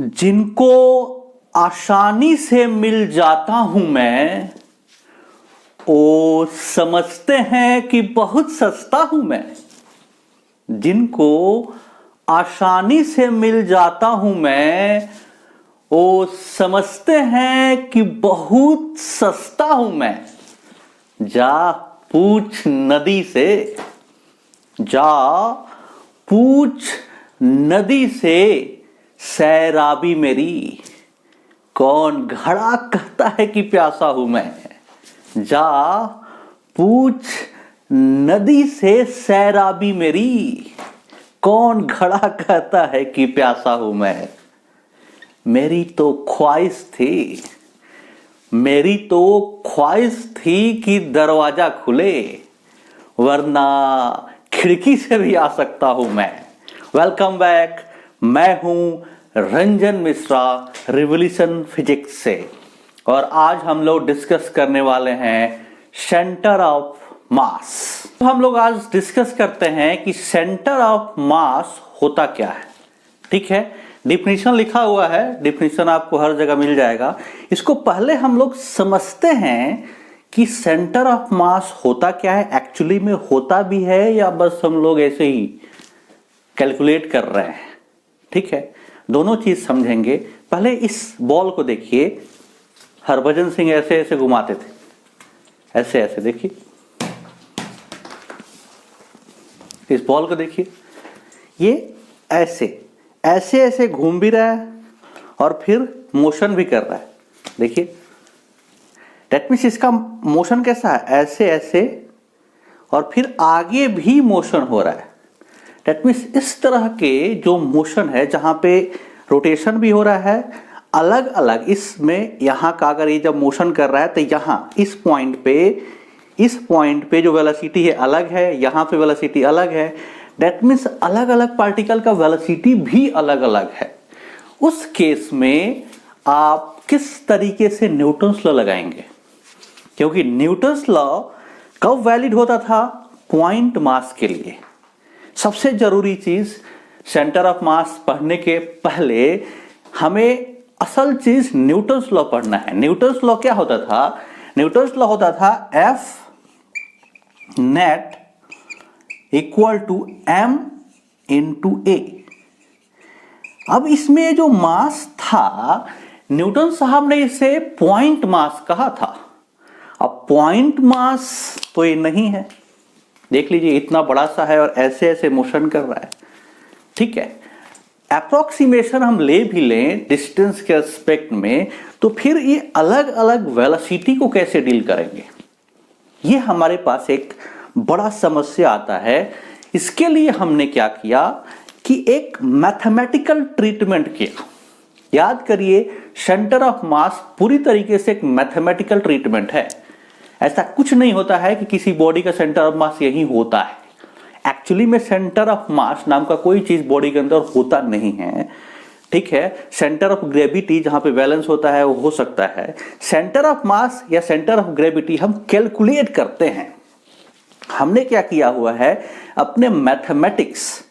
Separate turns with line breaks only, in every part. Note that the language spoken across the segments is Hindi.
जिनको आसानी से मिल जाता हूं मैं, वो समझते हैं कि बहुत सस्ता हूं मैं। जिनको आसानी से मिल जाता हूं मैं, वो समझते हैं कि बहुत सस्ता हूं मैं। जा पूछ नदी से, जा पूछ नदी से सैराबी मेरी, कौन घड़ा कहता है कि प्यासा हूं मैं। जा पूछ नदी से सैराबी मेरी, कौन घड़ा कहता है कि प्यासा हूं मैं। मेरी तो ख्वाहिश थी, मेरी तो ख्वाहिश थी कि दरवाजा खुले, वरना खिड़की से भी आ सकता हूं मैं। वेलकम बैक, मैं हूं रंजन मिश्रा रिवोल्यूशन फिजिक्स से, और आज हम लोग डिस्कस करने वाले हैं सेंटर ऑफ मास। तो हम लोग आज डिस्कस करते हैं कि सेंटर ऑफ मास होता क्या है। ठीक है, डिफिनीशन लिखा हुआ है, डिफिनीशन आपको हर जगह मिल जाएगा। इसको पहले हम लोग समझते हैं कि सेंटर ऑफ मास होता क्या है, एक्चुअली में होता भी है या बस हम लोग ऐसे ही कैलकुलेट कर रहे हैं। ठीक है, दोनों चीज समझेंगे। पहले इस बॉल को देखिए, हरभजन सिंह ऐसे ऐसे घुमाते थे, ऐसे ऐसे। देखिए इस बॉल को देखिए, ये ऐसे ऐसे ऐसे घूम भी रहा है और फिर मोशन भी कर रहा है। देखिए दैट मीन्स इसका मोशन कैसा है, ऐसे ऐसे, और फिर आगे भी मोशन हो रहा है। दैट मीन्स इस तरह के जो मोशन है, जहां पे रोटेशन भी हो रहा है अलग अलग, इसमें यहाँ का अगर ये जब मोशन कर रहा है तो यहाँ इस पॉइंट पे जो वेलोसिटी है अलग है, यहाँ पे वेलोसिटी अलग है। दैट मीन्स अलग अलग पार्टिकल का वेलोसिटी भी अलग अलग है। उस केस में आप किस तरीके से न्यूटन्स लॉ लगाएंगे, क्योंकि न्यूटन्स लॉ कब वैलिड होता था, पॉइंट मास के लिए। सबसे जरूरी चीज सेंटर ऑफ मास पढ़ने के पहले हमें असल चीज न्यूटन्स लॉ पढ़ना है। न्यूटन्स लॉ क्या होता था, न्यूटन्स लॉ होता था F net equal to m into a। अब इसमें जो मास था, न्यूटन साहब ने इसे पॉइंट मास कहा था। अब पॉइंट मास तो ये नहीं है, देख लीजिए इतना बड़ा सा है और ऐसे ऐसे मोशन कर रहा है। ठीक है, अप्रोक्सीमेशन हम ले भी लें डिस्टेंस के एस्पेक्ट में, तो फिर ये अलग अलग वेलोसिटी को कैसे डील करेंगे, ये हमारे पास एक बड़ा समस्या आता है। इसके लिए हमने क्या किया कि एक मैथमेटिकल ट्रीटमेंट किया। याद करिए, सेंटर ऑफ मास पूरी तरीके से एक मैथमेटिकल ट्रीटमेंट है। ऐसा कुछ नहीं होता है कि किसी बॉडी का सेंटर ऑफ मास यही होता है। एक्चुअली में सेंटर ऑफ मास नाम का कोई चीज बॉडी के अंदर होता नहीं है। ठीक है, सेंटर ऑफ ग्रेविटी जहां पे बैलेंस होता है वो हो सकता है। सेंटर ऑफ मास या सेंटर ऑफ ग्रेविटी हम कैलकुलेट करते हैं। हमने क्या किया हुआ है, अपने मैथमेटिक्स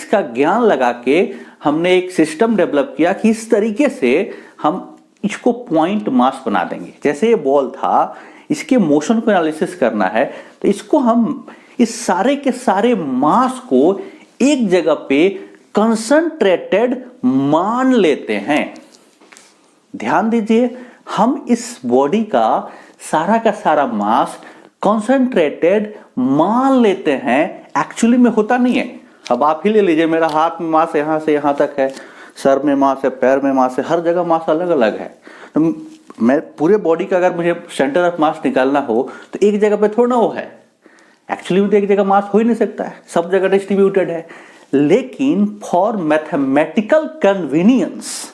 का ज्ञान लगा के हमने एक सिस्टम डेवलप किया कि इस तरीके से हम इसको पॉइंट मास बना देंगे। जैसे ये बॉल था, इसके मोशन को एनालिसिस करना है, तो इसको हम इस सारे के सारे मास को एक जगह पे कंसंट्रेटेड मान लेते हैं। ध्यान दीजिए, हम इस बॉडी का सारा मास कंसंट्रेटेड मान लेते हैं, एक्चुअली में होता नहीं है। अब आप ही ले लीजिए, मेरा हाथ में मास यहां से यहां तक है, सर में मास है, पैर में मास है, हर जगह मास अलग अलग है। तो मैं पूरे बॉडी का अगर मुझे सेंटर ऑफ मास निकालना हो तो एक जगह पे थोड़ा वो है, एक्चुअली में तो एक जगह मास हो ही नहीं सकता है, सब जगह डिस्ट्रीब्यूटेड है। लेकिन for mathematical convenience,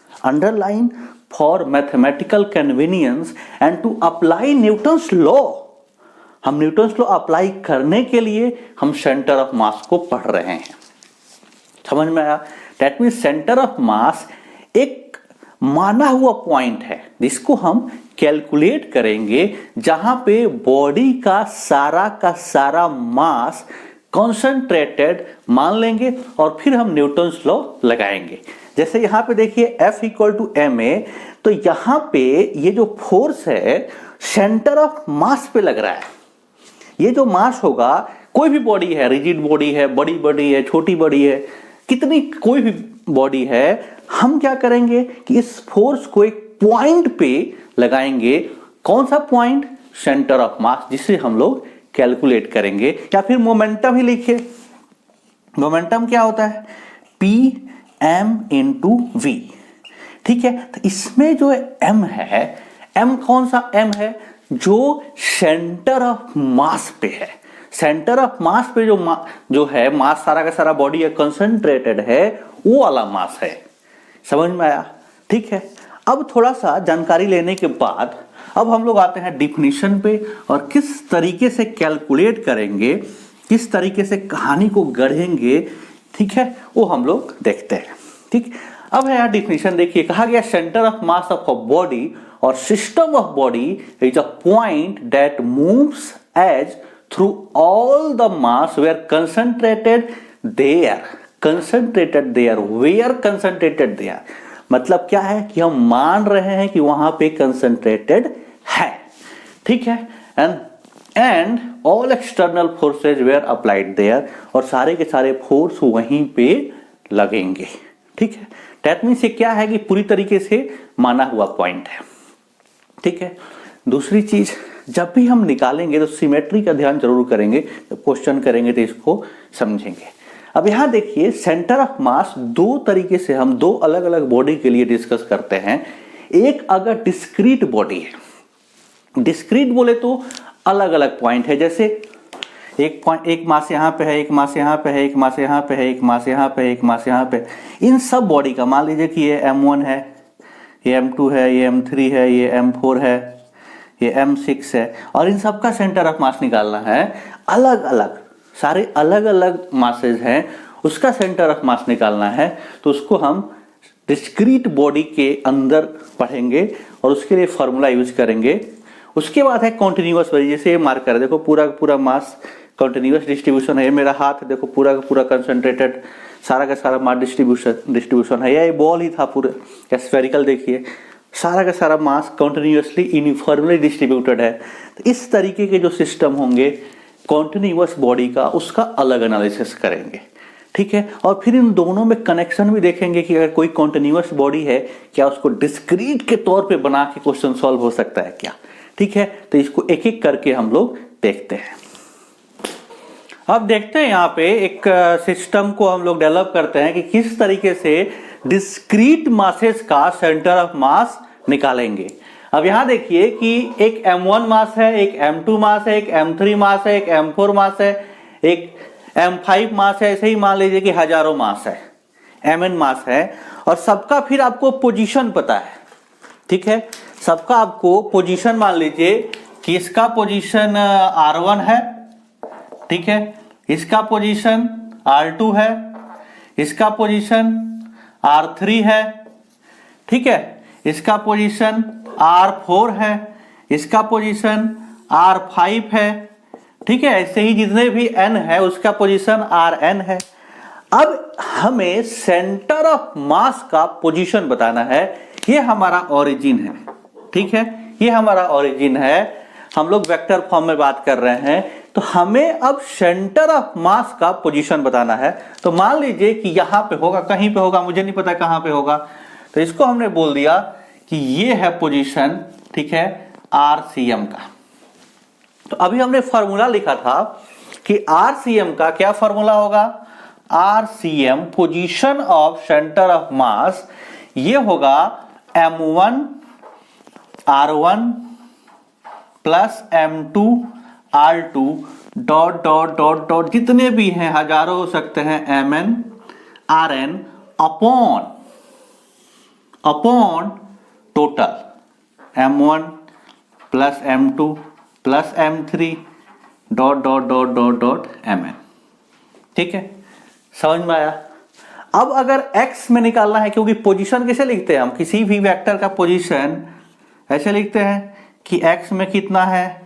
underline, for mathematical convenience and to apply Newton's law, हम न्यूटन्स लॉ अप्लाई करने के लिए हम सेंटर ऑफ मास को पढ़ रहे हैं। समझ में आया? दैट मीन्स सेंटर ऑफ मास एक माना हुआ पॉइंट है जिसको हम कैलकुलेट करेंगे, जहां पे बॉडी का सारा मास कॉन्सेंट्रेटेड मान लेंगे और फिर हम न्यूटन्स लॉ लगाएंगे। जैसे यहाँ पे देखिए F इक्वल टू ma, तो यहाँ पे ये जो फोर्स है सेंटर ऑफ मास पे लग रहा है। ये जो मास होगा, कोई भी बॉडी है, रिजिड बॉडी है, बड़ी बॉडी है, छोटी बॉडी है, कितनी कोई भी बॉडी है, हम क्या करेंगे कि इस फोर्स को एक पॉइंट पे लगाएंगे। कौन सा पॉइंट? सेंटर ऑफ मास, जिसे हम लोग कैलकुलेट करेंगे। या फिर मोमेंटम ही लिखिए। मोमेंटम क्या होता है? P m इंटू वी। ठीक है, तो इसमें जो m है, m कौन सा m है? जो सेंटर ऑफ मास पे है। सेंटर ऑफ मास पे जो है मास, सारा का सारा बॉडी है, कंसंट्रेटेड है, वो वाला मास है। समझ में आया? ठीक है, अब थोड़ा सा जानकारी लेने के बाद अब हम लोग आते हैं डिफिनीशन पे, और किस तरीके से कैलकुलेट करेंगे, किस तरीके से कहानी को गढ़ेंगे, ठीक है, वो हम लोग देखते हैं। ठीक, अब है यहाँ डिफिनीशन देखिए, कहा गया centre of mass of a body और system of body is a point that moves as through all the mass were concentrated there. Concentrated there, were concentrated there, मतलब क्या है कि हम मान रहे हैं कि वहां पे कंसंट्रेटेड है। ठीक है, and all external forces where applied there, और सारे के सारे फोर्स वहीं पे लगेंगे। ठीक है, दैट मीन्स ये क्या है कि पूरी तरीके से माना हुआ पॉइंट है। ठीक है, दूसरी चीज, जब भी हम निकालेंगे तो सिमेट्री का ध्यान जरूर करेंगे, जब क्वेश्चन करेंगे तो इसको समझेंगे। अब यहां देखिए, सेंटर ऑफ मास दो तरीके से हम दो अलग अलग बॉडी के लिए डिस्कस करते हैं। एक अगर डिस्क्रीट बॉडी है, डिस्क्रीट बोले तो अलग अलग पॉइंट है, जैसे एक मास यहाँ पे है, एक मास यहाँ पे है, एक मास यहाँ पे है, एक मास यहाँ पे है, एक मास यहाँ पे। इन सब बॉडी का मान लीजिए कि ये m1 है, ये m2 है, ये m3 है, ये m4 है, ये m6 है, और इन सब का सेंटर ऑफ मास निकालना है। अलग अलग, सारे अलग अलग मासेज हैं, उसका सेंटर ऑफ मास निकालना है, तो उसको हम डिस्क्रीट बॉडी के अंदर पढ़ेंगे और उसके लिए फॉर्मूला यूज करेंगे। उसके बाद है कॉन्टिन्यूअस बॉडी, जैसे ये मार्कर है, देखो पूरा का पूरा मास कॉन्टिन्यूअस डिस्ट्रीब्यूशन है। मेरा हाथ है, देखो पूरा का पूरा कंसंट्रेटेड, सारा का सारा मास डिस्ट्रीब्यूशन है। ये बॉल ही था पूरा स्फेरिकल, देखिए सारा का सारा मास कॉन्टिन्यूअसली यूनिफॉर्मली डिस्ट्रीब्यूटेड है। तो इस तरीके के जो सिस्टम होंगे कॉन्टिन्यूअस बॉडी का, उसका अलग एनालिसिस करेंगे। ठीक है, और फिर इन दोनों में कनेक्शन भी देखेंगे कि अगर कोई कॉन्टिन्यूअस बॉडी है, क्या उसको डिस्क्रीट के तौर पे बना के क्वेश्चन सॉल्व हो सकता है क्या। ठीक है, तो इसको एक एक करके हम लोग देखते हैं। अब देखते हैं यहाँ पे एक सिस्टम को हम लोग डेवलप करते हैं कि किस तरीके से डिस्क्रीट मासेस का सेंटर ऑफ मास निकालेंगे। अब यहाँ देखिए कि एक m1 मास है, एक m2 मास है, एक m3 मास है, एक m4 मास है, एक m5 मास है, ऐसे ही मान लीजिए कि हजारों मास है, mn मास है, और सबका फिर आपको पोजीशन पता है। ठीक है, सबका आपको पोजीशन मान लीजिए कि इसका पोजीशन R1 है, ठीक है, इसका पोजीशन R2 है, इसका पोजीशन R3 है, ठीक है, इसका पोजीशन R4 है, इसका पोजीशन R5 है, ठीक है, ऐसे ही जितने भी n है उसका पोजीशन Rn है। अब हमें सेंटर ऑफ मास का पोजीशन बताना है। ये हमारा ओरिजिन है, ठीक है, ये हमारा ओरिजिन है, हम लोग वेक्टर फॉर्म में बात कर रहे हैं, तो हमें अब सेंटर ऑफ मास का पोजीशन बताना है। तो मान लीजिए कि यहां पे होगा, कहीं पे होगा, मुझे नहीं पता कहां पे होगा, तो इसको हमने बोल दिया कि ये है पोजीशन, ठीक है, RCM का। तो अभी हमने फॉर्मूला लिखा था कि RCM का क्या फॉर्मूला होगा, RCM position of centre of मास, ये होगा M1 R1 plus M2 R2 dot dot dot dot, जितने भी हैं, हजारों हो सकते हैं, Mn Rn upon total M1 plus M2 plus M3 dot dot dot dot dot Mn। ठीक है, समझ में आया। अब अगर x में निकालना है, क्योंकि पोजीशन कैसे लिखते हैं हम, किसी भी वेक्टर का पोजीशन ऐसे लिखते हैं कि x में कितना है,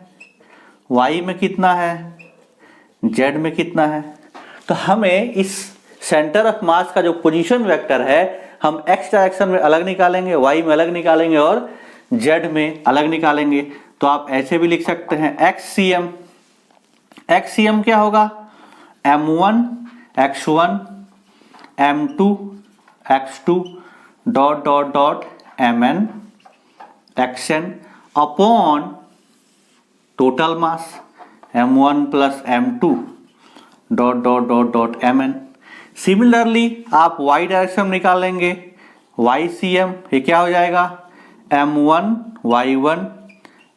y में कितना है, z में कितना है। तो हमें इस सेंटर ऑफ मास का जो पोजीशन वेक्टर है हम एक्स डायरेक्शन में अलग निकालेंगे, वाई में अलग निकालेंगे और जेड में अलग निकालेंगे। तो आप ऐसे भी लिख सकते हैं एक्ससीएम। एक्ससीएम क्या होगा? m1 x1 m2 x2 dot dot dot mn xn upon total mass m1 plus m2 dot dot dot dot mn। Similarly आप y डायरेक्शन निकालेंगे, YCM ये क्या हो जाएगा? m1 y1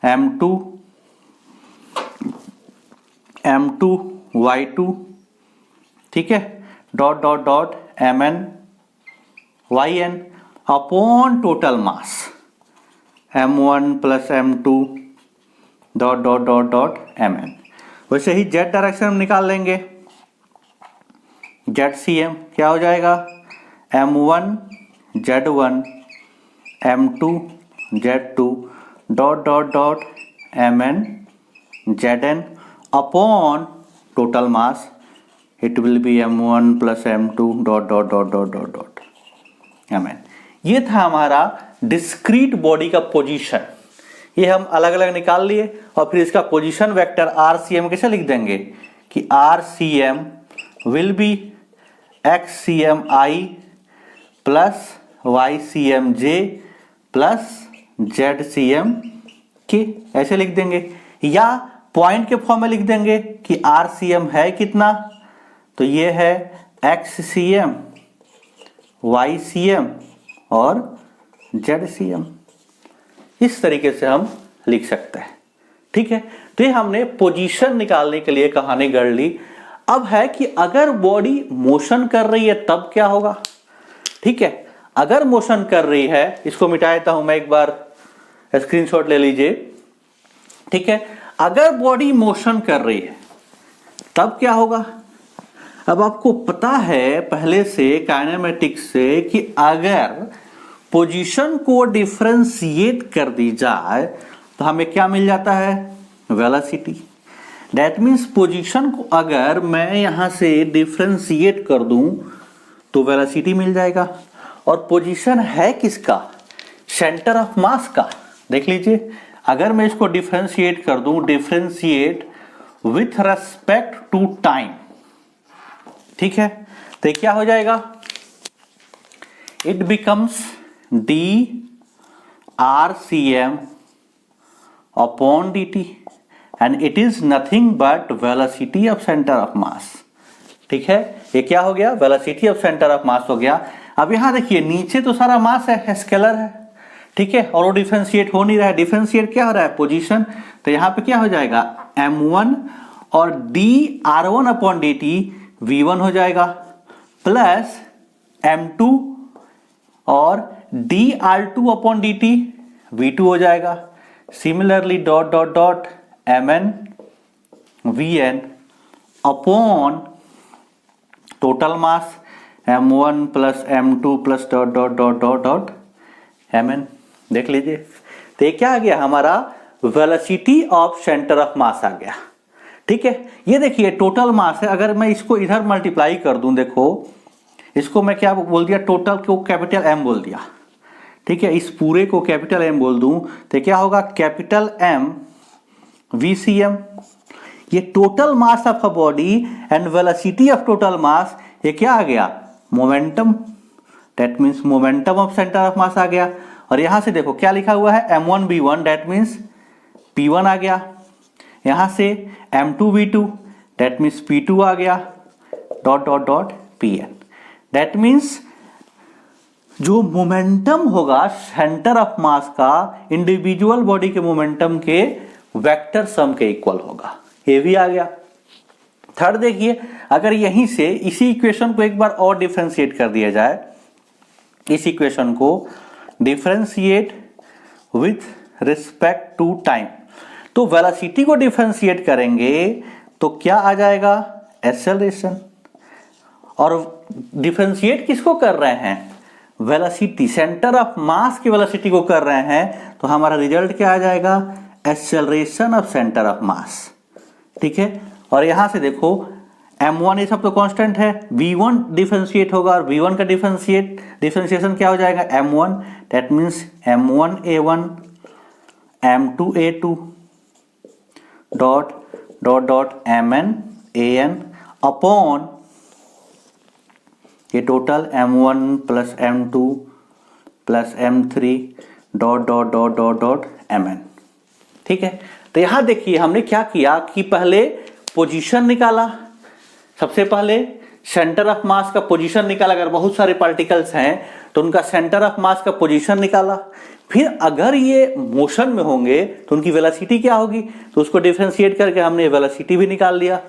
m2 m2 y2, ठीक है, dot dot dot mn yn upon total mass m1 plus m2 dot dot dot dot mn। वैसे ही जेड डायरेक्शन हम निकाल लेंगे, ZCM क्या हो जाएगा? m1 z1 m2 z2 dot dot dot mn zn upon total mass, it will B m1 plus m2 dot dot dot dot dot dot mn। ये था हमारा डिस्क्रीट बॉडी का पोजीशन। ये हम अलग अलग निकाल लिए और फिर इसका पोजीशन वेक्टर RCM कैसे लिख देंगे कि RCM will be XCMI plus YCMJ plus ZCMK, ऐसे लिख देंगे। या पॉइंट के फॉर्म में लिख देंगे कि RCM है कितना, तो ये है XCM YCM और ZCM। इस तरीके से हम लिख सकते हैं, ठीक है। तो ये हमने पोजीशन निकालने के लिए कहानी गढ़ ली। अब है कि अगर बॉडी मोशन कर रही है तब क्या होगा, ठीक है। अगर मोशन कर रही है, इसको मिटा देता हूं मैं एक बार, स्क्रीनशॉट ले लीजिए, ठीक है। अगर बॉडी मोशन कर रही है तब क्या होगा? अब आपको पता है पहले से काइनेमेटिक्स से कि अगर पोजीशन को डिफरेंशिएट कर दी जाए तो हमें क्या मिल जाता है? वेलोसिटी। दैट मीन्स पोजीशन को अगर मैं यहां से डिफरेंशिएट कर दूं तो वेलोसिटी मिल जाएगा। और पोजीशन है किसका? सेंटर ऑफ मास का। देख लीजिए, अगर मैं इसको डिफरेंशिएट कर दूं, differentiate with respect to time, ठीक है, तो क्या हो जाएगा? It becomes dRCM upon dt and it is nothing but velocity of centre of mass, ठीक है। ये क्या हो गया? Velocity of centre of mass हो गया। अब यहां देखिए, नीचे तो सारा मास है, स्केलर है, ठीक है, और वो डिफरेंशिएट हो नहीं रहा है। डिफरेंशिएट क्या हो रहा है? पोजीशन। तो यहां पे क्या हो जाएगा? m1 और dR1 अपॉन dt v1 हो जाएगा, प्लस m2 और dR2 अपॉन dt v2 हो जाएगा। Similarly dot dot dot mn vn upon total mass m1 plus m2 plus dot dot dot dot dot mn। देख लीजिए, तो ये क्या आ गया? हमारा velocity of centre of mass आ गया, ठीक है। ये देखिए टोटल मास है। अगर मैं इसको इधर मल्टीप्लाई कर दूं, देखो इसको मैं क्या बोल दिया? टोटल को कैपिटल M बोल दिया, ठीक है। इस पूरे को कैपिटल M बोल दूं तो क्या होगा? Capital M VCM। ये total mass of a body and velocity of total mass, ये क्या आ गया? Momentum. That means momentum of centre of mass आ गया। और यहां से देखो क्या लिखा हुआ है? m1 v1, that means p1 आ गया। यहां से m2 v2, that means p2 आ गया, dot dot dot pn। That means जो मोमेंटम होगा सेंटर ऑफ मास का इंडिविजुअल बॉडी के मोमेंटम के वेक्टर सम के इक्वल होगा। ये भी आ गया। थर्ड देखिए, अगर यहीं से इसी इक्वेशन को एक बार और डिफरेंशिएट कर दिया जाए, इस इक्वेशन को differentiate with respect to time, तो वेलोसिटी को डिफरेंशिएट करेंगे तो क्या आ जाएगा? एक्सेलरेशन। और डिफरेंशिएट किसको कर रहे हैं? वेलोसिटी, सेंटर ऑफ मास की वेलोसिटी को कर रहे हैं, तो हमारा रिजल्ट क्या आ जाएगा? Acceleration of centre of mass, ठीक है। और यहां से देखो m1 ये सब तो कांस्टेंट है, v1 डिफरेंशिएट होगा और v1 का डिफरेंशिएशन क्या हो जाएगा m1, that means m1a1 m2a2 dot dot dot mn upon ये total m1 plus m2 plus m3 dot dot dot dot dot mn। ठीक है, तो यहां देखिए हमने क्या किया कि पहले पोजीशन निकाला, सबसे पहले सेंटर ऑफ मास का पोजीशन निकाला। अगर बहुत सारे पार्टिकल्स हैं तो उनका सेंटर ऑफ मास का पोजीशन निकाला। फिर अगर ये मोशन में होंगे तो उनकी वेलोसिटी क्या होगी, तो उसको डिफरेंशिएट करके हमने वेलोसिटी भी निकाल लिया।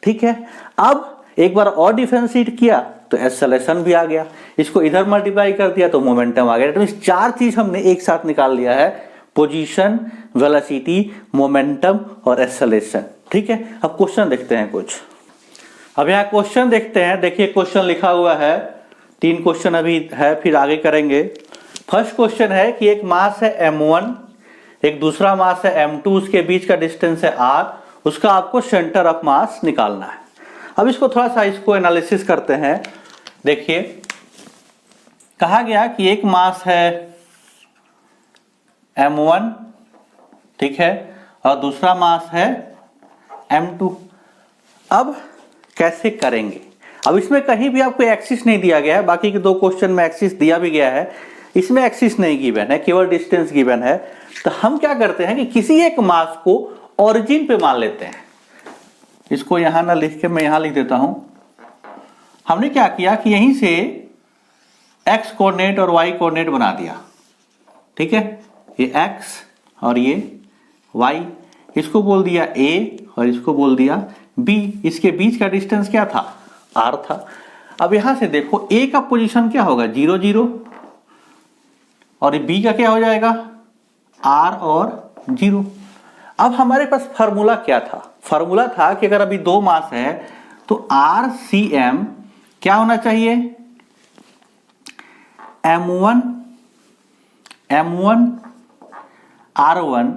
ठीक है, अब एक बार और डिफरेंशिएट किया तो एक्सेलरेशन भी आ गया, इसको इधर मल्टीप्लाई कर दिया तो मोमेंटम आ गया। तो इस चार चीज हमने एक साथ निकाल लिया है, पोजीशन, वेलोसिटी, मोमेंटम और एक्सेलरेशन। ठीक है, अब क्वेश्चन देखते हैं कुछ। अब यहाँ क्वेश्चन देखते हैं, देखिए क्वेश्चन लिखा हुआ है, 3 क्वेश्चन अभी है, फिर आगे करेंगे। फर्स्ट क्वेश्चन है कि एक मास है m1, एक दूसरा मास है m2, उसके बीच का डिस्टेंस है r, उसका आपको सेंटर ऑफ मास निकालना है। अब इसको थोड़ा सा इसको एनालिसिस करते हैं। देखिए कहा गया कि एक मास है m1, ठीक है, और दूसरा मास है m2। अब कैसे करेंगे, अब इसमें कहीं भी आपको एक्सिस नहीं दिया गया है, बाकी के 2 क्वेश्चन में एक्सिस दिया भी गया है, इसमें एक्सिस नहीं गिवन है, केवल डिस्टेंस गिवन है। तो हम क्या करते हैं कि किसी एक मास को ओरिजिन पे मान लेते हैं। इसको यहां ना लिख के मैं यहां लिख देता हूं। हमने क्या किया कि यहीं से x कोऑर्डिनेट और y कोऑर्डिनेट बना दिया। ठीक है, ये x और ये y, इसको बोल दिया a और इसको बोल दिया b। इसके बीच का डिस्टेंस क्या था, r था। अब यहां से देखो a का पोजीशन क्या होगा 0 0, और b का क्या हो जाएगा r और 0। अब हमारे पास फार्मूला क्या था, फार्मूला था कि अगर अभी 2 मास है तो RCM क्या होना चाहिए, M1 R1,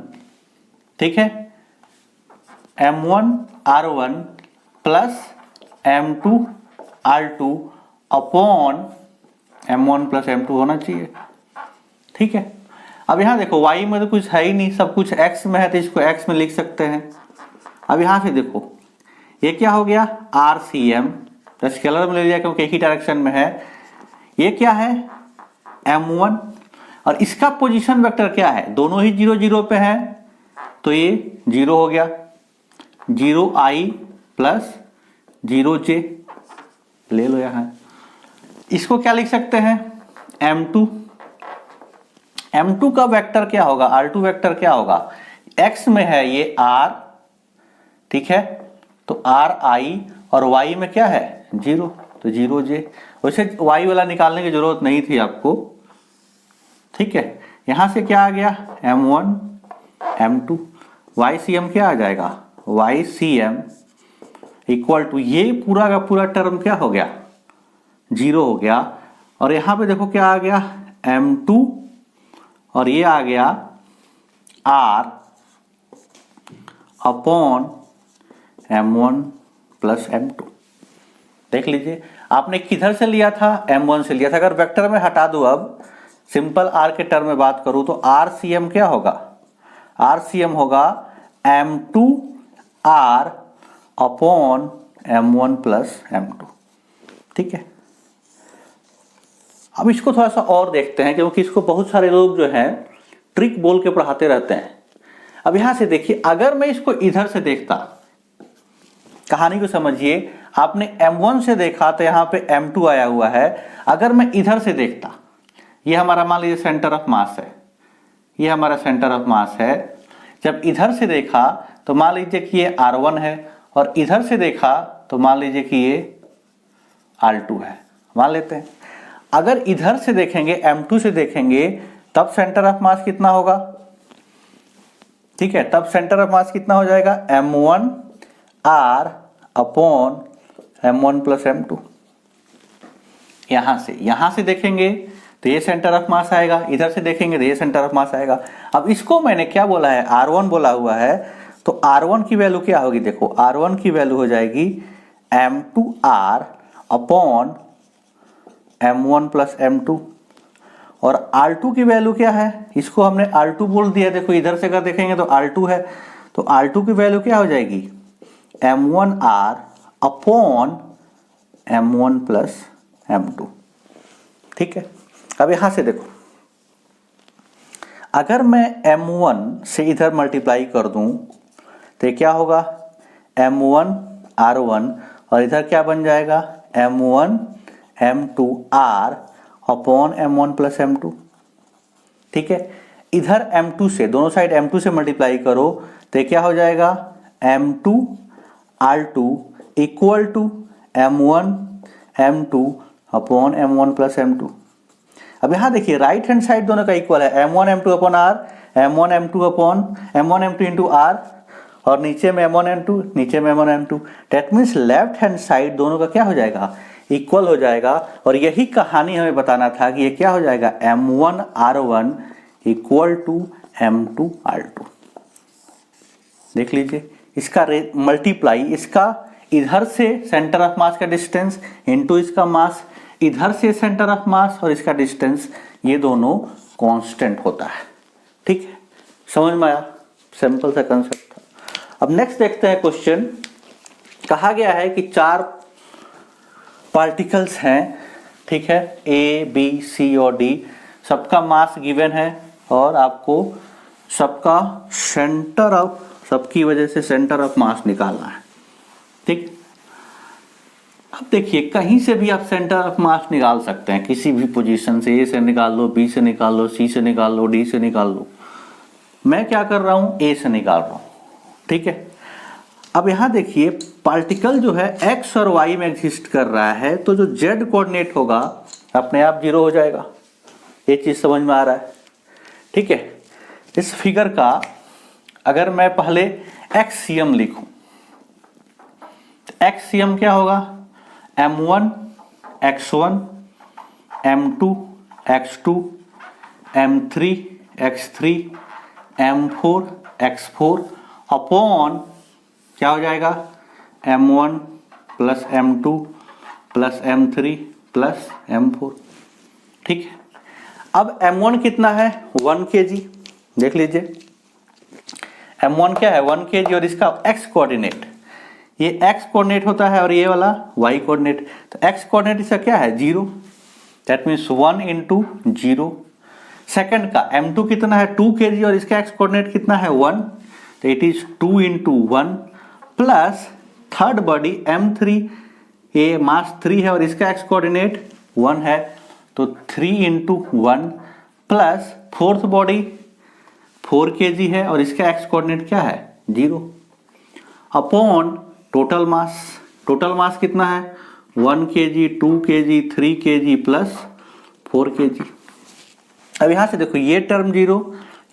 ठीक है, M1 R1 plus M2 R2 upon M1 plus M2 होना चाहिए। ठीक है, अब यहां देखो y में तो कुछ है ही नहीं, सब कुछ x में है, तो इसको x में लिख सकते हैं। अब यहां से देखो ये क्या हो गया RCM, तो स्केलर में ले लिया क्योंकि एक ही डायरेक्शन में है। ये क्या है M1, और इसका पोजीशन वेक्टर क्या है, दोनों ही 0 0 पे है, तो ये 0 हो गया, 0i प्लस 0j ले लो। यहां इसको क्या लिख सकते हैं M2 का वेक्टर क्या होगा, R2 वेक्टर क्या होगा, x में है ये r, ठीक है, तो ri, और y में क्या है 0, तो 0j। वैसे y वाला निकालने की जरूरत नहीं थी आपको। ठीक है, यहां से क्या आ गया M1 M2, YCM क्या आ जाएगा, YCM इक्वल टू ये पूरा का पूरा टर्म क्या हो गया 0 हो गया, और यहां पे देखो क्या आ गया M2, और ये आ गया R upon M1 plus M2। देख लीजिए आपने किधर से लिया था, M1 से लिया था। अगर वेक्टर में हटा दो, अब सिंपल R के टर्म में बात करूं तो RCM क्या होगा, RCM होगा M2 R upon M1 plus M2। ठीक है, अब इसको थोड़ा सा और देखते हैं, क्योंकि इसको बहुत सारे लोग जो हैं ट्रिक बोल के पढ़ाते रहते हैं। अब यहां से देखिए, अगर मैं इसको इधर से देखता, कहानी को समझिए, आपने M1 से देखा तो यहां पे M2 आया हुआ है। अगर मैं इधर से देखता, ये हमारा मान लीजिए सेंटर ऑफ मास है, ये हमारा सेंटर ऑफ मास है। जब इधर से देखा तो मान लीजिए कि ये R1 है, और इधर से देखा तो मान लीजिए कि ये R2 है, मान लेते हैं। अगर इधर से देखेंगे, M2 से देखेंगे, तब सेंटर ऑफ मास कितना होगा, ठीक है, तब सेंटर ऑफ मास कितना हो जाएगा M1 R upon M1 plus M2। यहां से देखेंगे तो ये सेंटर ऑफ मास आएगा, इधर से देखेंगे तो ये सेंटर ऑफ मास आएगा। अब इसको मैंने क्या बोला है, R1 बोला हुआ है, तो R1 की वैल्यू क्या होगी, देखो R1 की वैल्यू हो जाएगी m2r upon m1 plus m2। और R2 की वैल्यू क्या है, इसको हमने R2 बोल दिया। देखो इधर से अगर देखेंगे तो R2 है, तो R2 की वैल्यू क्या हो जाएगी, m1r upon m1 plus m2। ठीक है, अब यहां से देखो, अगर मैं m1 से इधर मल्टीप्लाई कर दूं तो ये क्या होगा, m1 r1 और इधर क्या बन जाएगा, m1 m2 r upon m1 plus m2। ठीक है, इधर m2 से, दोनों साइड m2 से मल्टीप्लाई करो तो क्या हो जाएगा, m2 r2 equal to m1 m2 upon m1 plus m2। अब यहां देखिए राइट हैंड साइड दोनों का इक्वल है, m1 m2 upon r, m1 m2 upon m1 m2 into r, और नीचे में m1 m2, नीचे में m1 m2। That means left hand side दोनों का क्या हो जाएगा, इक्वल हो जाएगा। और यही कहानी हमें बताना था कि ये क्या हो जाएगा, m1 r1 equal to m2 r2। देख लीजिए, इसका मल्टीप्लाई, इसका इधर से सेंटर ऑफ मास का डिस्टेंस इनटू इसका मास, इधर से सेंटर ऑफ मास और इसका डिस्टेंस, ये दोनों कांस्टेंट होता है। ठीक है, समझ में आया, सिंपल सा कंसेप्ट था। अब नेक्स्ट देखते हैं क्वेश्चन। कहा गया है कि 4 पार्टिकल्स हैं, ठीक है, ए बी सी और डी, सबका मास गिवन है और आपको सबका सेंटर ऑफ, सबकी वजह से सेंटर ऑफ मास निकालना है। ठीक, अब देखिए कहीं से भी आप सेंटर ऑफ मास निकाल सकते हैं, किसी भी पोजीशन से, ए से निकाल लो, बी से निकाल लो, सी से निकाल लो, डी से निकाल लो। मैं क्या कर रहा हूं, ए से निकाल रहा हूं। ठीक है, अब यहां देखिए पार्टिकल जो है एक्स और वाई में एग्जिस्ट कर रहा है, तो जो जेड कोऑर्डिनेट होगा अपने आप 0 हो जाएगा। ये चीज समझ में आ रहा है। ठीक है, इस फिगर का अगर मैं पहले एक्सियम लिखूं, एक्सियम क्या होगा, m1 x1 m2 x2 m3 x3 m4 x4 upon क्या हो जाएगा, m1 plus m2 plus m3 plus m4। ठीक है, अब m1 कितना है, 1 kg। देख लीजिए m1 क्या है, 1 kg, और इसका x कोऑर्डिनेट, ये x कोऑर्डिनेट होता है और ये वाला y कोऑर्डिनेट। तो x कोऑर्डिनेट इसका क्या है, 0, दैट मीन्स 1 इंटू 0। सेकेंड का m2 कितना है, 2 kg, और इसका x कोऑर्डिनेट कितना है, 1, तो it is 2 into 1 plus third body m3, ये मास 3 है और इसका x कोऑर्डिनेट 1 है, तो 3 into 1 plus fourth body 4 kg है और इसका x कोऑर्डिनेट क्या है, 0, अपॉन टोटल मास। टोटल मास कितना है, 1 kg 2 kg 3 kg plus 4 kg। अब यहां से देखो ये टर्म 0,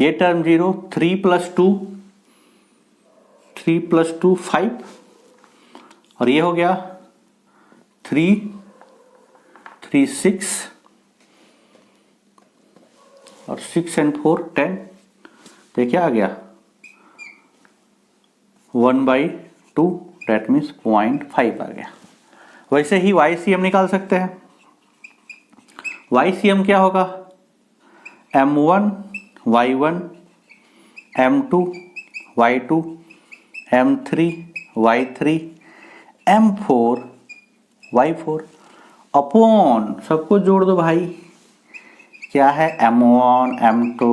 ये टर्म 0, 3 प्लस 2 5, और ये हो गया 3 6 और 6 and 4 10, तो क्या आ गया 1/2, डेट मीन्स 0.5 आ गया। वैसे ही YCM निकाल सकते हैं। YCM क्या होगा, M1 Y1 M2 Y2 M3 Y3 M4 Y4 upon, सबको जोड़ दो भाई, क्या है, M1 M2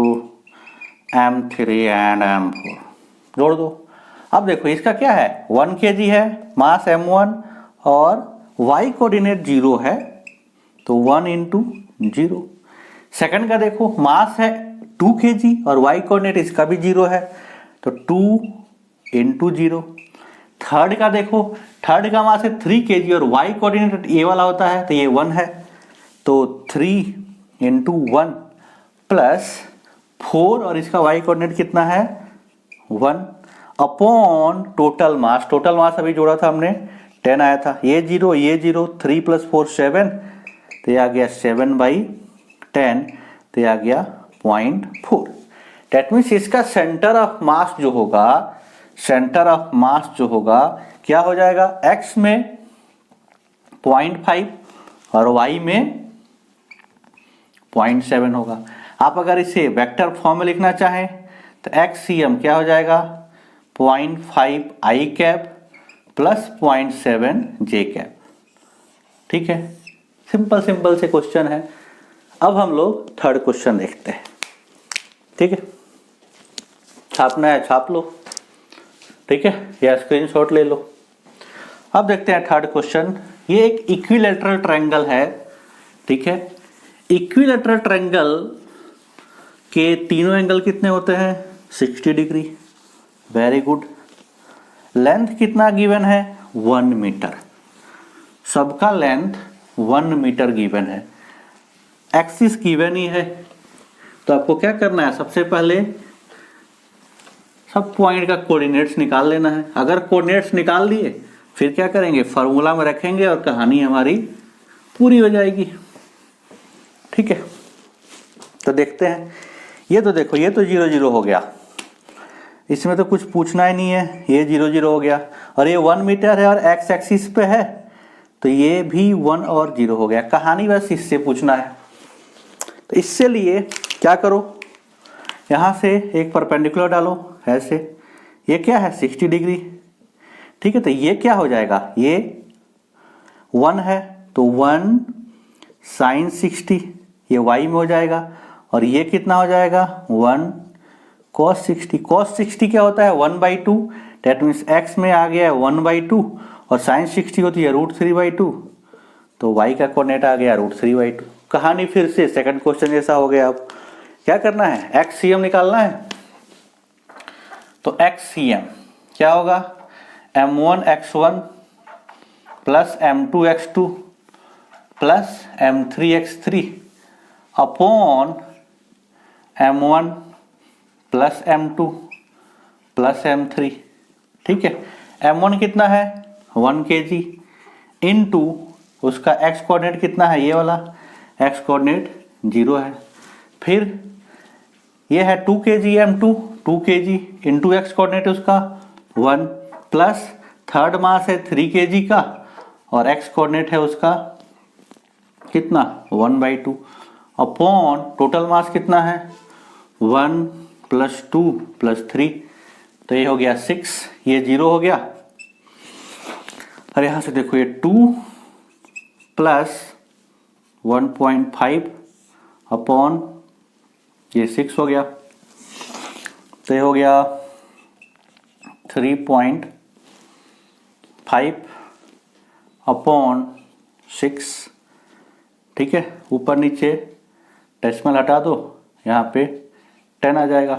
M3 and M4, जोड़ दो। अब देखो इसका क्या है, 1 kg है, मास m1 और y कोऑर्डिनेट 0 है, तो 1 इंटू 0। सेकंड का देखो मास है 2 kg और y कोऑर्डिनेट इसका भी 0 है, तो 2 इंटू 0। थर्ड का देखो, थर्ड का मास है 3 kg और y कोऑर्डिनेट ये वाला होता है, तो ये 1 है, तो 3 इंटू 1 प्लस 4 और इसका y कोऑर्डिनेट कितना है, 1, अपॉन टोटल मास। टोटल मास अभी जोड़ा था हमने, 10 आया था, ये 0 3 प्लस 4 7, तो ये आ गया 7/10, तो ये आ गया 0.4। डेट मीन्स इसका सेंटर ऑफ मास जो होगा, सेंटर ऑफ मास जो होगा क्या हो जाएगा, x में 0.5 और y में 0.7 होगा। आप अगर इसे वेक्टर फॉर्म में लिखना चाहें तो XCM क्या हो जाएगा, 0.5 i cap plus 0.7 j cap. ठीक है, सिंपल से क्वेश्चन है। अब हम लोग थर्ड क्वेश्चन देखते हैं। ठीक है, छापना है छाप लो, ठीक है, या स्क्रीनशॉट ले लो। अब देखते हैं थर्ड क्वेश्चन। ये एक इक्विलैटरल ट्रायंगल है। ठीक है, इक्विलैटरल ट्रायंगल के तीनों एंगल कितने होते हैं, 60 डिग्री। Very good. लेंथ कितना गिवन है, 1 मीटर। सबका लेंथ 1 मीटर गिवन है। एक्सिस गिवन ही है, तो आपको क्या करना है, सबसे पहले सब पॉइंट का कोऑर्डिनेट्स निकाल लेना है। अगर कोऑर्डिनेट्स निकाल लिए फिर क्या करेंगे, फार्मूला में रखेंगे और कहानी हमारी पूरी हो जाएगी। ठीक है, तो देखते हैं। ये तो देखो, ये तो 0 0 हो गया, इसमें तो कुछ पूछना ही नहीं है। ये 0 0 हो गया और ये 1 मीटर है और एक्स एक्सिस पे है, तो ये भी 1 और 0 हो गया। कहानी बस इससे पूछना है। तो इससे लिए क्या करो, यहाँ से एक परपेंडिकुलर डालो ऐसे। ये क्या है, 60 डिग्री। ठीक है, तो ये क्या हो जाएगा, ये 1 है तो 1 साइन 60, ये y में हो जाएगा। और ये कितना हो जाएगा, 1 cos 60। cos 60 क्या होता है, 1/2। डेट मीन्स x में आ गया है 1/2 और साइन 60 होती है √3/2, तो y का कोऑर्डिनेट आ गया √3/2। कहानी फिर से सेकंड क्वेश्चन जैसा हो गया। अब क्या करना है, XCM निकालना है। तो XCM क्या होगा, m1x1 plus m2x2 plus m3x3 upon m1 plus m2 plus m3। ठीक है, m1 कितना है, 1 kg इनटू उसका x कोऑर्डिनेट कितना है, ये वाला x कोऑर्डिनेट 0 है। फिर ये है 2 kg m2, 2 kg into x coordinate उसका 1 प्लस थर्ड मास है 3 kg का और x कोऑर्डिनेट है उसका कितना, 1/2 अपॉन टोटल मास कितना है, 1 प्लस 2 प्लस 3, तो ये हो गया 6, ये 0 हो गया। और यहां से देखो ये 2 प्लस 1.5 अपॉन ये 6 हो गया, तो ये हो गया 3.5 अपॉन 6। ठीक है, ऊपर नीचे डेसिमल हटा दो, यहाँ पे 10 आ जाएगा।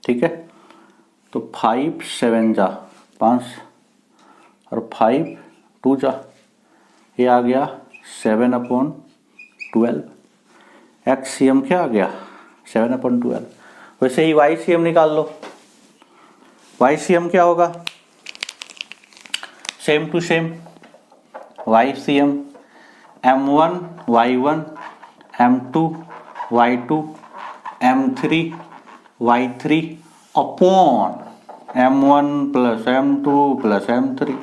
ठीक है, तो 5 7 जा 5 और 5 2 जा, ये आ गया 7/12। XCM क्या आ गया, 7/12। वैसे ही YCM निकाल लो। YCM क्या होगा, same to same. YCM m1 y1 m2 y2 m3 y3 upon m1 plus m2 plus m3।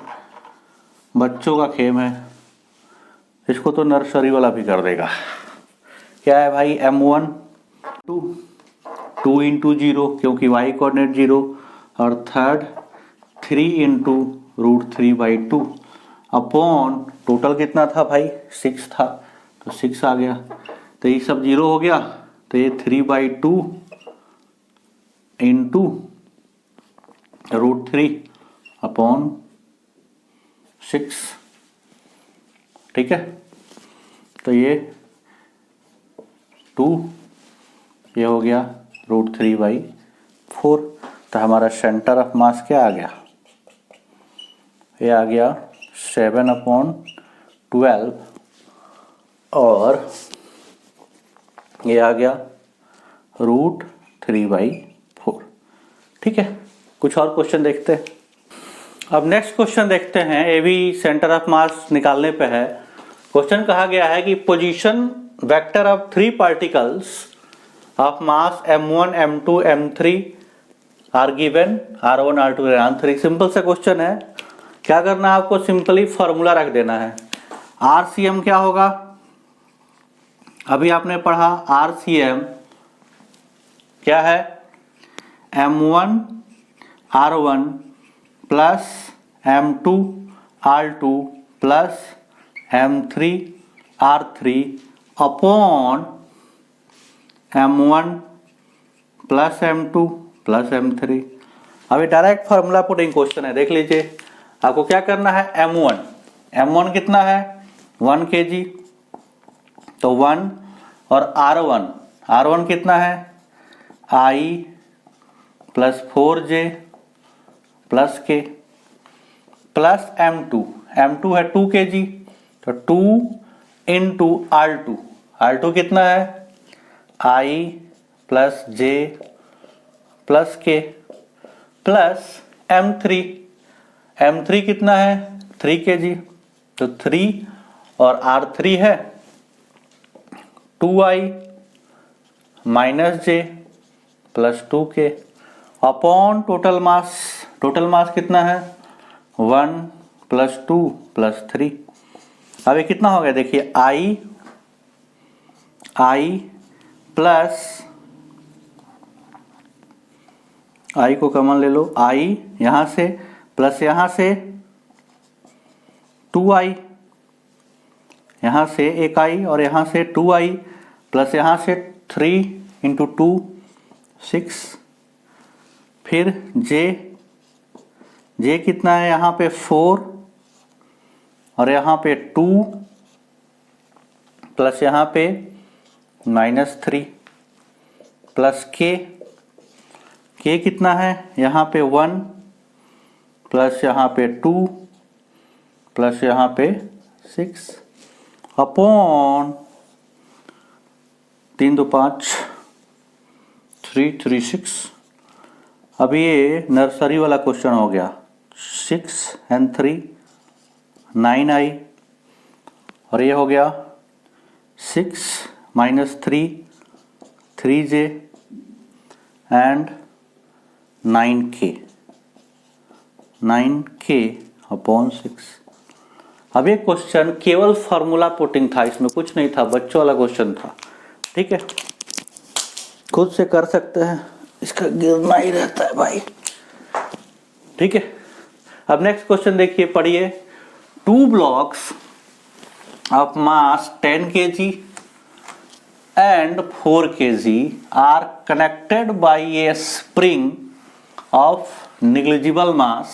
बच्चों का खेम है, इसको तो नर्सरी वाला भी कर देगा। क्या है भाई, m1 2 इंटू 0 क्योंकि y कोऑर्डिनेट 0 और थर्ड 3 इंटू √3/2 अपॉन टोटल कितना था भाई, 6 था, तो 6 आ गया। तो ये सब 0 हो गया, तो ये 3/2 इंटू √3 अपॉन 6। ठीक है, तो ये 2, ये हो गया √3/4। तो हमारा सेंटर ऑफ मास क्या आ गया, ये आ गया 7/12 और ये आ गया √3/4। ठीक है, कुछ और क्वेश्चन देखते हैं। अब नेक्स्ट क्वेश्चन देखते हैं, ये भी सेंटर ऑफ मास निकालने पे है। क्वेश्चन कहा गया है कि position vector of 3 particles of mass m1 m2 m3 are given r1 r2 r3। Simple सा क्वेश्चन है। क्या करना है आपको, सिंपली फॉर्मूला रख देना है। RCM क्या होगा, अभी आपने पढ़ा RCM क्या है, M1 R1 plus M2 R2 plus M3 R3 upon M1 plus M2 plus M3। अभी डायरेक्ट फार्मूला पुटिंग क्वेश्चन है, देख लीजिए। आपको क्या करना है, M1 कितना है 1 kg, तो 1 और R1 कितना है I plus 4J plus K plus M2 है 2 kg, तो 2 इंटू R2 कितना है I plus J plus K plus M3 कितना है 3 kg, तो 3 और R3 है 2I minus J plus 2K upon total मास कितना है 1 प्लस 2 प्लस 3। अभी कितना हो गया देखिए, I प्लस I को कॉमन ले लो, I यहां से प्लस यहां से 2I, यहां से एक I और यहां से 2I प्लस यहां से 3 इंटू 2 6, फिर J कितना है यहां पे 4 और यहां पे 2 प्लस यहां पे -3 प्लस K कितना है यहां पे 1 प्लस यहां पे 2 प्लस यहां पे 6 अपॉन 3 2 5 3 3 6। अभी ये नर्सरी वाला क्वेश्चन हो गया, 6 and 3 9I, और ये हो गया 6 minus 3 3J and 9K upon 6। अब ये क्वेश्चन केवल फॉर्मूला पुटिंग था, इसमें कुछ नहीं था, बच्चों वाला क्वेश्चन था, ठीक है, खुद से कर सकते हैं, इसका गिरना ही रहता है भाई, ठीक है। अब नेक्स्ट क्वेश्चन देखिए, पढ़िए। 2 blocks of mass 10 kg and 4 kg are connected by a spring of negligible mass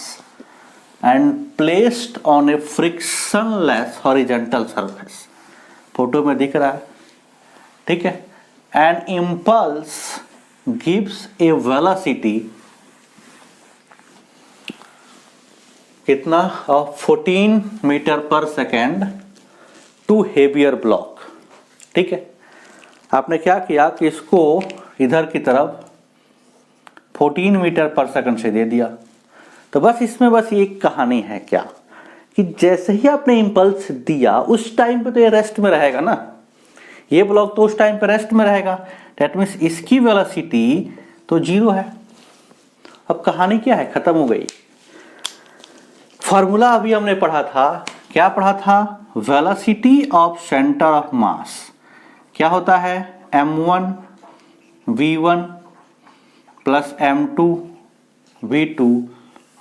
and placed on a frictionless horizontal surface। Photo में दिख रहा है, ठीक है। An impulse gives a velocity कितना of 14 metre per second to heavier block, ठीक है। आपने क्या किया कि इसको इधर की तरफ 14 मीटर पर सेकंड से दे दिया। तो बस इसमें बस एक कहानी है क्या, कि जैसे ही आपने इंपल्स दिया उस टाइम पे तो ये रेस्ट में रहेगा ना, ये ब्लॉक तो उस टाइम पे रेस्ट में रहेगा, दैट मीन्स इसकी वेलोसिटी तो 0 है। अब कहानी क्या है, खत्म हो गई। फॉर्मूला अभी हमने पढ़ा था, क्या पढ़ा था, velocity of centre of mass क्या होता है, m1 v1 plus m2 v2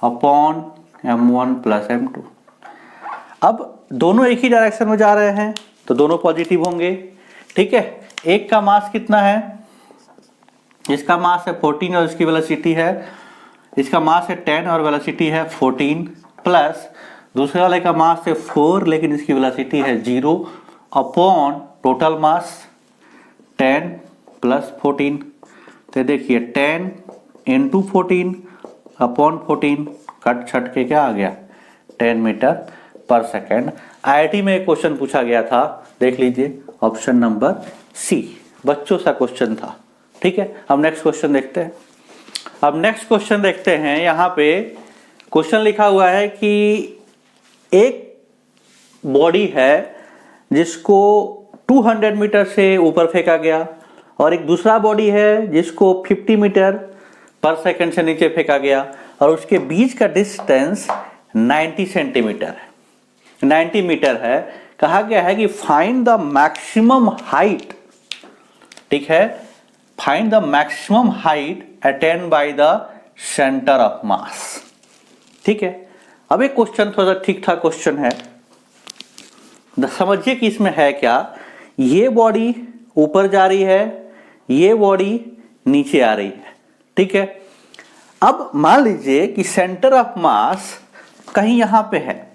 upon m1 plus m2। अब दोनों एक ही डायरेक्शन में जा रहे हैं तो दोनों पॉजिटिव होंगे, ठीक है। एक का मास कितना है, इसका मास है 14 और इसकी वेलोसिटी है, इसका मास है 10 और वेलोसिटी है 14, प्लस दूसरे वाले का मास है 4 लेकिन इसकी वेलोसिटी है 0 अपॉन टोटल मास 10 प्लस 14। तो देखिए 10 इंटू 14 अपॉन 14 कट छट के क्या आ गया 10 मीटर पर सेकेंड। IIT में एक क्वेश्चन पूछा गया था, देख लीजिए ऑप्शन नंबर सी, बच्चों सा क्वेश्चन था, ठीक है। अब नेक्स्ट क्वेश्चन देखते हैं। अब नेक्स्ट क्वेश्चन देखते हैं, यहाँ पे क्वेश्चन लिखा हुआ है कि एक बॉडी है जिसको 200 मीटर से ऊपर फेंका गया और एक दूसरा बॉडी है जिसको 50 मीटर पर सेकंड से नीचे फेंका गया और उसके बीच का डिस्टेंस 90 सेंटीमीटर है, 90 मीटर है। कहा गया है कि फाइंड द मैक्सिमम हाइट, ठीक है, find the maximum height attend by the centre of mass. ठीक है, अब एक क्वेश्चन थोड़ा सा ठीक ठाक क्वेश्चन है, समझिए कि इसमें है क्या। ये बॉडी ऊपर जा रही है, ये बॉडी नीचे आ रही है, ठीक है। अब मान लीजिए कि सेंटर ऑफ मास कहीं यहां पे है,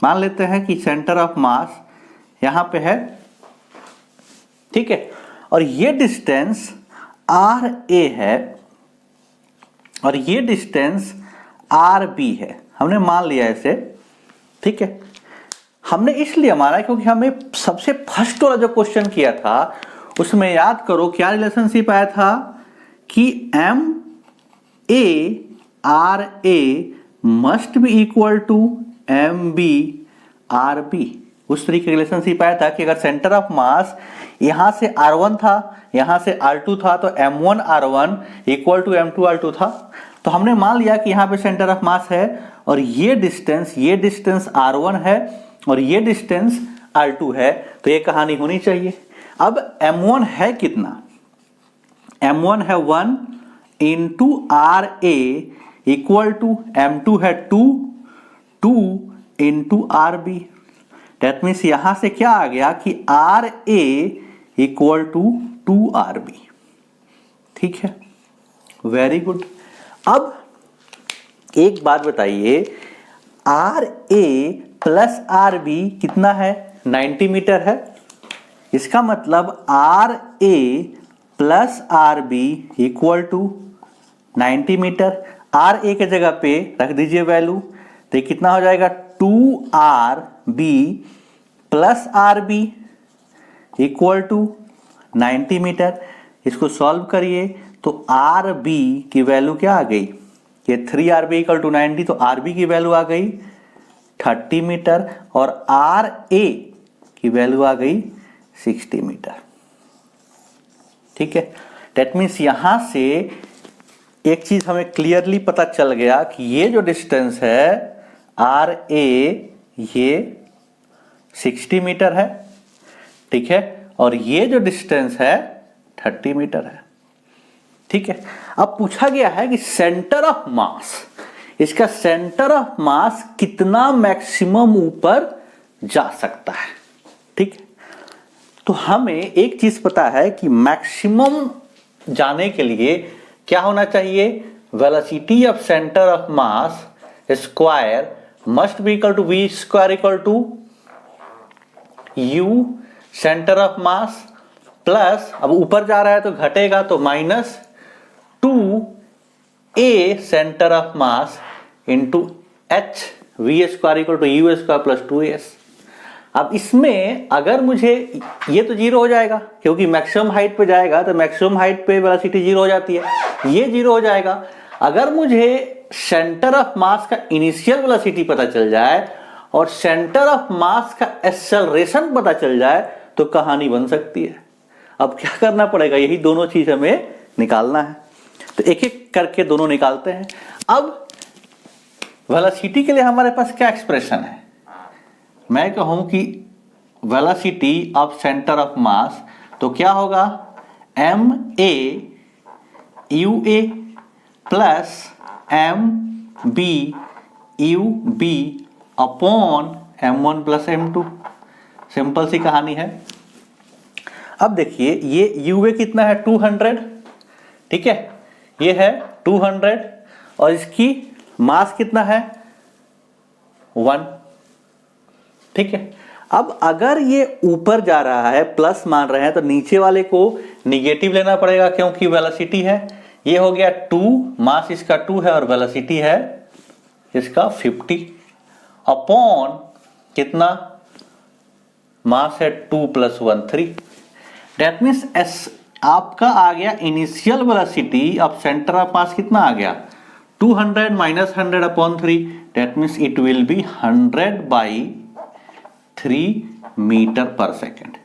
मान लेते हैं कि सेंटर ऑफ मास यहां पे है, ठीक है, और ये डिस्टेंस आर ए है और ये डिस्टेंस आर बी है, हमने मान लिया इसे, ठीक है। हमने इसलिए माना क्योंकि हमें सबसे फर्स्ट वाला जो क्वेश्चन किया था उसमें याद करो क्या रिलेशनशिप आया था कि M A R A must be equal to M B R B. उस तरीके का रिलेशनशिप आया था कि अगर सेंटर ऑफ मास यहां से R1 था, यहां से R2 था, तो M1 R1 equal to M2 R2 था। तो हमने मान लिया कि यहां पे सेंटर ऑफ मास है और ये डिस्टेंस R1 है और ये डिस्टेंस R2 है, तो ये कहानी होनी चाहिए। अब M1 है कितना, M1 है 1 into R A equal to M2 है 2 into R B. That means यहां से क्या आ गया कि are A equal to 2RB। ठीक है, वेरी गुड। अब एक बात बताइए, R A plus R B कितना है, 90 मीटर है। इसका मतलब R A plus R B equal to 90 metre. R A के जगह पे रख दीजिए वैल्यू, तो कितना हो जाएगा 2RB plus R B equal to 90 metre. इसको सॉल्व करिए तो आर बी की वैल्यू क्या आ गई, ये 3RB इक्वल टू 90, तो आर बी की वैल्यू आ गई 30 मीटर और आर ए की वैल्यू आ गई 60 मीटर। ठीक है, दैट मीन्स यहां से एक चीज हमें क्लियरली पता चल गया कि ये जो डिस्टेंस है आर ए ये 60 मीटर है, ठीक है, और ये जो डिस्टेंस है 30 मीटर है। ठीक है, अब पूछा गया है कि सेंटर ऑफ मास, इसका सेंटर ऑफ मास कितना मैक्सिमम ऊपर जा सकता है। ठीक है, तो हमें एक चीज पता है कि मैक्सिमम जाने के लिए क्या होना चाहिए, velocity of centre of mass square must be equal to V square equal to U centre of mass plus, अब ऊपर जा रहा है तो घटेगा तो minus 2a centre of mass into H V square equal to U square plus 2s। अब इसमें अगर मुझे ये तो जीरो हो जाएगा क्योंकि मैक्सिमम हाइट पे जाएगा, तो मैक्सिमम हाइट पे वेलोसिटी जीरो हो जाती है, ये जीरो हो जाएगा। अगर मुझे सेंटर ऑफ मास का इनिशियल वेलोसिटी पता चल जाए और सेंटर ऑफ मास का एक्सेलरेशन पता चल जाए तो कहानी बन सकती है। अब क्या करना पड़ेगा, यही दोनों चीज हमें निकालना है, तो एक एक करके दोनों निकालते हैं। अब वेलोसिटी के लिए हमारे पास क्या एक्सप्रेशन है, मैं कहूं कि velocity of centre of mass तो क्या होगा, ma ua plus mb ub upon m1 plus m2। Simple सी कहानी है। अब देखिए ये ua कितना है 200, ठीक है, ये है 200 और इसकी मास कितना है 1। ठीक है, अब अगर ये ऊपर जा रहा है प्लस मान रहे हैं तो नीचे वाले को निगेटिव लेना पड़ेगा क्योंकि वेलोसिटी है। ये हो गया 2, मास इसका 2 है और वेलोसिटी है इसका 50 अपॉन कितना, मास है 2 प्लस 1 3। दैट मीन्स एस आपका आ गया initial velocity of centre of mass कितना आ गया 200 minus 100 upon 3। That means it will be 100/3 metre per second.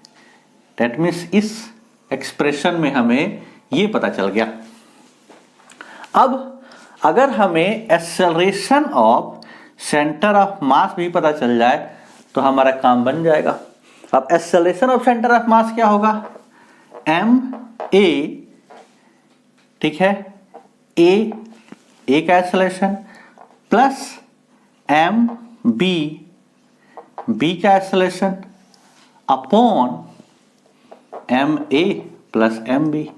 That means इस एक्सप्रेशन में हमें ये पता चल गया। अब अगर हमें acceleration of centre of mass भी पता चल जाए तो हमारा काम बन जाएगा। अब acceleration of centre of mass क्या होगा, एम ए, ठीक है, ए का एक्सेलरेशन प्लस एम बी का acceleration upon M A plus M B.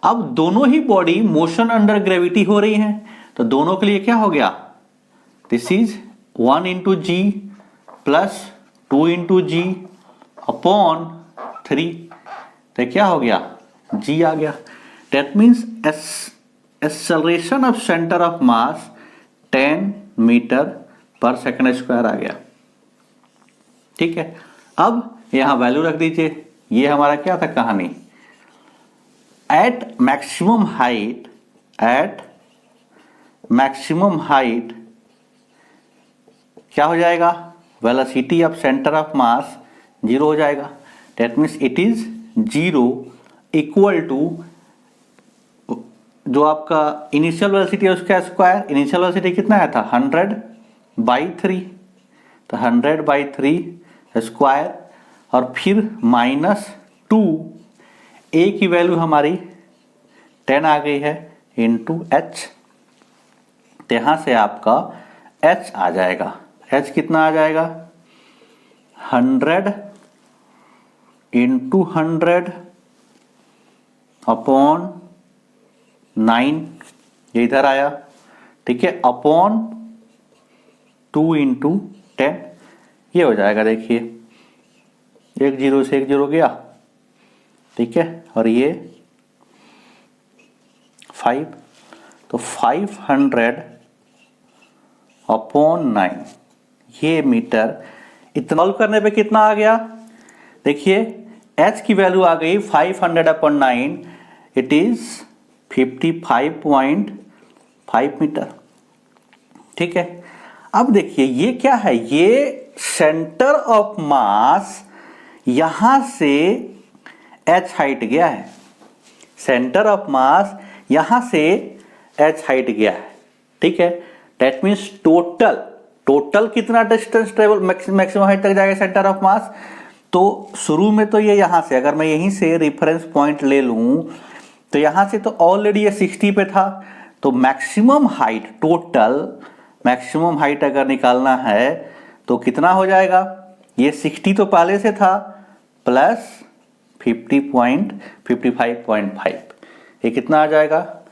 अब दोनों ही बॉडी मोशन अंडर ग्रेविटी हो रही हैं, तो दोनों के लिए क्या हो गया, this is 1 into G plus 2 into G upon 3, तो क्या हो गया, जी आ गया। That means acceleration of centre of mass 10 metre per second square आ गया। ठीक है, अब यहां वैल्यू रख दीजिए। ये हमारा क्या था कहानी, एट मैक्सिमम हाइट क्या हो जाएगा, velocity of centre of mass 0 हो जाएगा। That means it is 0 equal to जो आपका इनिशियल वेलोसिटी है उसका स्क्वायर। इनिशियल वेलोसिटी कितना आया था, 100/3, तो 100/3 स्क्वायर और फिर -2, ए की वैल्यू हमारी 10 आ गई है इंटू एच, तो यहां से आपका एच आ जाएगा। एच कितना आ जाएगा, 100 इंटू 100 अपॉन 9, ये इधर आया, ठीक है, अपॉन 2 इंटू 10, ये हो जाएगा। देखिए 1 0 से 1 0 गया, ठीक है, और ये 5, तो 500 अपॉन 9 ये मीटर। इतना सॉल्व करने पे कितना आ गया, देखिए h की वैल्यू आ गई 500 अपॉन 9, इट इज 55.5 मीटर। ठीक है, अब देखिए ये क्या है, ये सेंटर ऑफ मास यहां से h हाइट गया है, सेंटर ऑफ मास यहां से h हाइट गया है। ठीक है, दैट मीन्स टोटल कितना डिस्टेंस ट्रेवल मैक्सिमम हाइट तक जाएगा सेंटर ऑफ मास। तो शुरू में तो ये यहां से, अगर मैं यहीं से रेफरेंस पॉइंट ले लूं तो यहां से तो ऑलरेडी ये 60 पे था, तो maximum height, total maximum height अगर निकालना है तो कितना हो जाएगा, ये 60 तो पहले से था प्लस 55.5, ये कितना आ जाएगा,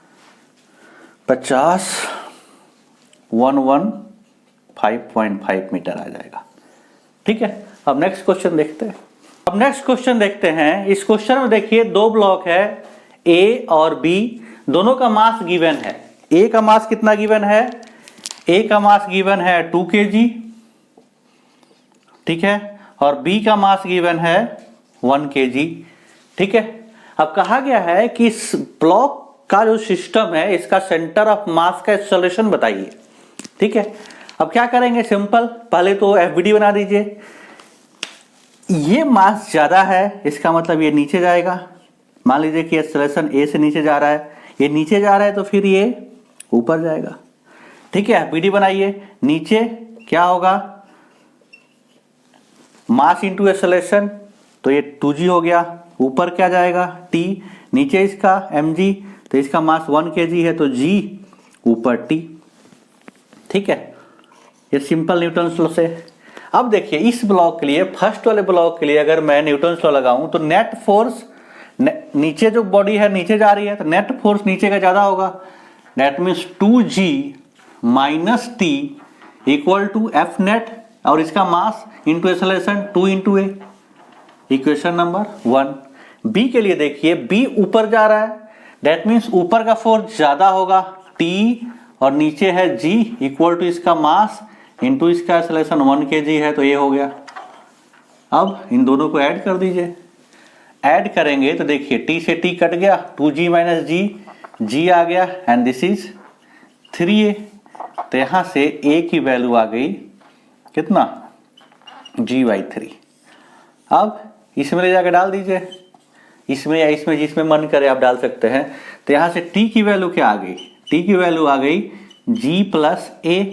115.5 मीटर आ जाएगा। ठीक है, अब नेक्स्ट क्वेश्चन देखते हैं। इस क्वेश्चन में देखिए दो ब्लॉक है, ए और बी, दोनों का मास गिवन है। ए का मास कितना गिवन है, ए का मास गिवन है 2 kg, ठीक है, और बी का मास गिवन है 1 kg। ठीक है, अब कहा गया है कि इस ब्लॉक का जो सिस्टम है इसका सेंटर ऑफ मास का एक्सेलरेशन बताइए। ठीक है, अब क्या करेंगे, सिंपल, पहले तो एफबीडी बना दीजिए। ये मास ज्यादा है, इसका मतलब ये नीचे जाएगा। मान लीजिए कि एक्सेलरेशन ए से नीचे जा रहा है, ये नीचे जा रहा है तो फिर ये ऊपर जाएगा। ठीक है, एफबीडी बनाइए। नीचे क्या होगा, मास इंटू एक्सेलरेशन, तो ये 2g हो गया। ऊपर क्या जाएगा, t, नीचे इसका mg, तो इसका मास 1 kg है तो g ऊपर t। ठीक है, ये सिंपल न्यूटन लॉ से। अब देखिए इस ब्लॉक के लिए, फर्स्ट वाले ब्लॉक के लिए अगर मैं न्यूटन लॉ लगाऊं तो नेट फोर्स, नीचे जो बॉडी है नीचे जा रही है तो नेट फोर्स नीचे का ज्यादा होगा। That means 2g minus t equal to F net, और इसका mass into acceleration 2 into A, equation number 1। B के लिए देखिए, बी ऊपर जा रहा है, दैट मीन्स ऊपर का फोर्स ज्यादा होगा t, और नीचे है g इक्वल टू इसका मास इंटू इसका एक्सेलरेशन 1 kg है, तो ये हो गया। अब इन दोनों को ऐड कर दीजिए। ऐड करेंगे तो देखिए t से t कट गया, 2g माइनस g आ गया, एंड दिस इज 3a। तो यहां से a की वैल्यू आ गई कितना, g/3। अब इसमें ले जाकर डाल दीजिए, इसमें या इसमें, जिसमें मन करे आप डाल सकते हैं। तो यहां से t की वैल्यू क्या आ गई, t की वैल्यू आ गई g प्लस a,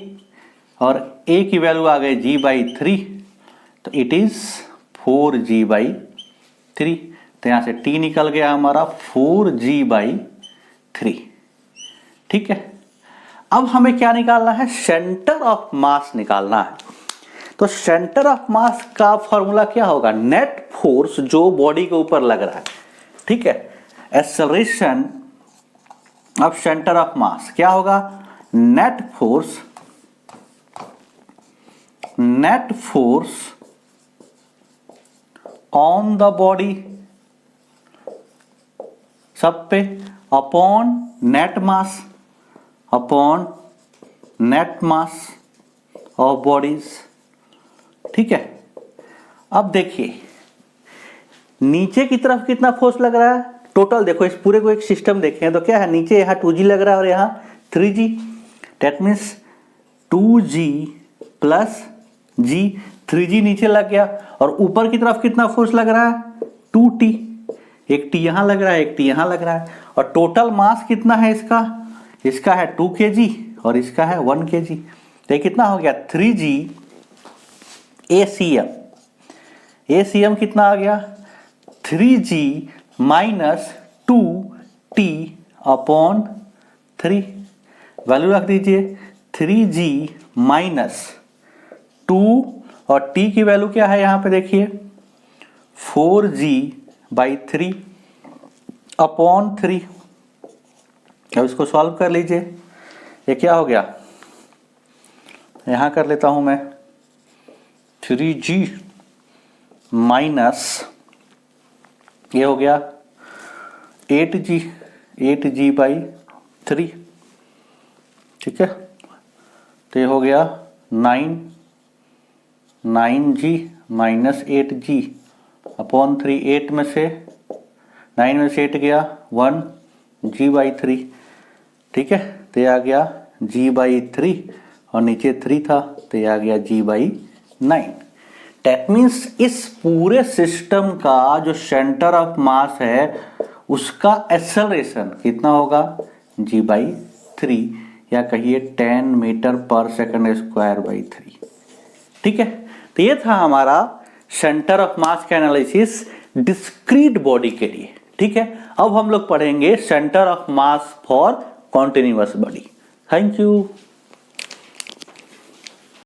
और ए की वैल्यू आ गई g/3, तो इट इज 4g/3। तो यहां से t निकल गया हमारा 4g/3। ठीक है, अब हमें क्या निकालना है, सेंटर ऑफ मास निकालना है। तो सेंटर ऑफ मास का फॉर्मूला क्या होगा, नेट फोर्स जो बॉडी के ऊपर लग रहा है। ठीक है, acceleration of centre of mass क्या होगा, net force on the body सब पे upon net mass of bodies. ठीक है, अब देखिए नीचे की तरफ कितना फोर्स लग रहा है, टोटल देखो, इस पूरे को एक सिस्टम देखें तो क्या है, नीचे यहाँ 2g लग रहा है और यहाँ 3g, that means 2g plus g, 3g नीचे लग गया, और ऊपर की तरफ कितना फोर्स लग रहा है, 2t, एक t यहाँ लग रहा है, एक t यहाँ लग रहा है, और टोटल मास कितना है इसका है 2 kg और इसका है 1 kg। तो ये कितना हो गया, 3g ACM कितना आ गया, 3g minus 2t upon 3। Value रख दीजिए, 3g माइनस 2 और t की वैल्यू क्या है यहाँ पे देखिए 4g/3 अपॉन 3। अब इसको सॉल्व कर लीजिए, ये क्या हो गया, यहां कर लेता हूं मैं, 3g माइनस ये हो गया 8g/3। ठीक है, तो ये हो गया 9g माइनस 8g अपॉन 3। 8 में से 9 में से 8 गया 1g/3। ठीक है, तो ये आ गया g/3 और नीचे 3 था तो ये आ गया g/9। दैट मीन्स इस पूरे सिस्टम का जो सेंटर ऑफ मास है उसका एक्सेलरेशन कितना होगा, g/3, या कहिए 10 metre per second square by 3। ठीक है, तो ये था हमारा सेंटर ऑफ मास का एनालिसिस डिस्क्रीट बॉडी के लिए। ठीक है, अब हम लोग पढ़ेंगे centre of mass for continuous body. Thank you.